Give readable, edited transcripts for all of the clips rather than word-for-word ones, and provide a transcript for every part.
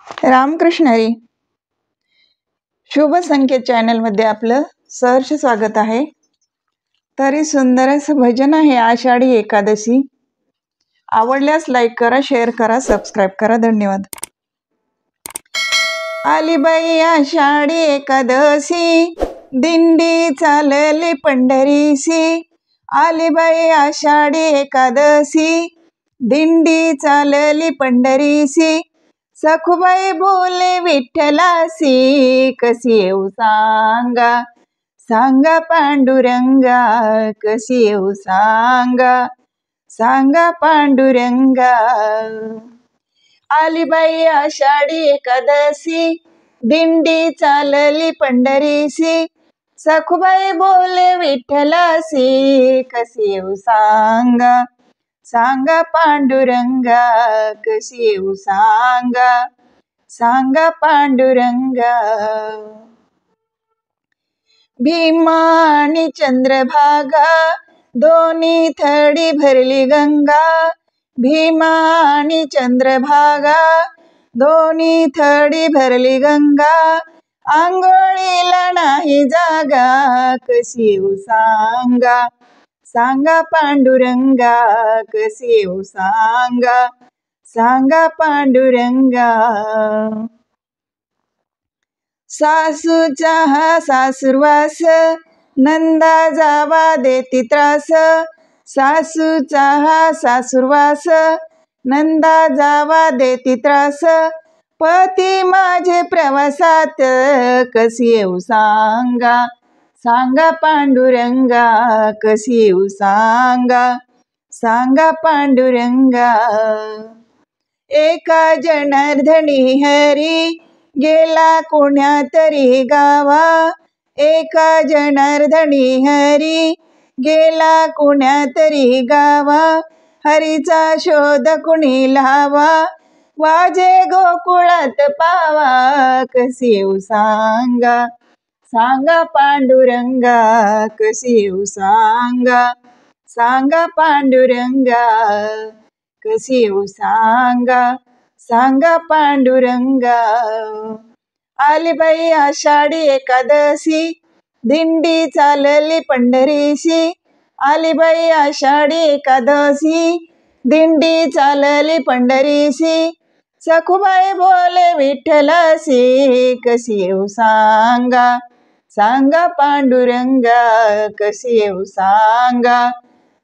रामकृष्ण हरी. शुभ संकेत चॅनलमध्ये आपलं सहर्ष स्वागत आहे. तरी सुंदर असं भजन आहे आषाढी एकादशी. आवडल्यास लाईक करा, शेअर करा, सबस्क्राईब करा. धन्यवाद. आली बाई आषाढी एकादशी, दिंडी चालली पंढरीसी. आली बाई आषाढी एकादशी, दिंडी चालली पंढरीसी. सखुबाई बोले विठ्ठलासी, कशी येऊ सांगा, सांगा पांडुरंगा, कशी येऊ सांगा, सांगा पांडुरंगा. आली बाई आषाढी एकादशी, दिंडी चालली पंढरीसी. सखुबाई बोले विठ्ठलासी, कशी येऊ सांगा, सांगा पांडुरंगा, कशी येऊ सांगा, सांगा पांडुरंगा. भीमा आणि चंद्रभागा, दोन्ही थडी भरली गंगा. भीमा आणि चंद्रभागा, दोन्ही थडी भरली गंगा. आंघोळीला नाही जागा, कशी येऊ सांगा, सांगा पांडुरंगा, कशी येऊ सांगा, सांगा पांडुरंगा. सासूचा हा सासुरवास, नंदा जावा देती त्रास. सासूचा हा सासुरवास, नंदा जावा देती त्रास. पती माझे प्रवासात, कशी येऊ सांगा, सांगा पांडुरंगा, कशी येऊ सांगा, सांगा पांडुरंगा. एका जनार्दनी हरी, गेला कोण्या तरी गावा. एका जनार्दनी हरी, गेला कोण्या तरी गावा. हरीचा शोध कुणी लावा, वाजे गोकुळात पावा. कशी येऊ सांगा, सांगा पांडुरंगा, कशी येऊ सांगा, सांगा पांडुरंगा, कशी येऊ सांगा, सांगा पांडुरंगा. आली बाई आषाढी एकादशी, दिंडी चालली पंढरीसी. आली बाई आषाढी एकादशी, दिंडी चालली पंढरीसी. सखुबाई बोले विठ्ठलासी, कशी येऊ सांगा, सांगा पांडुरंगा, कशी येऊ सांगा,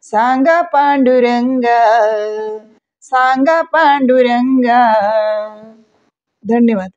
सांगा पांडुरंगा, सांगा पांडुरंगा. धन्यवाद.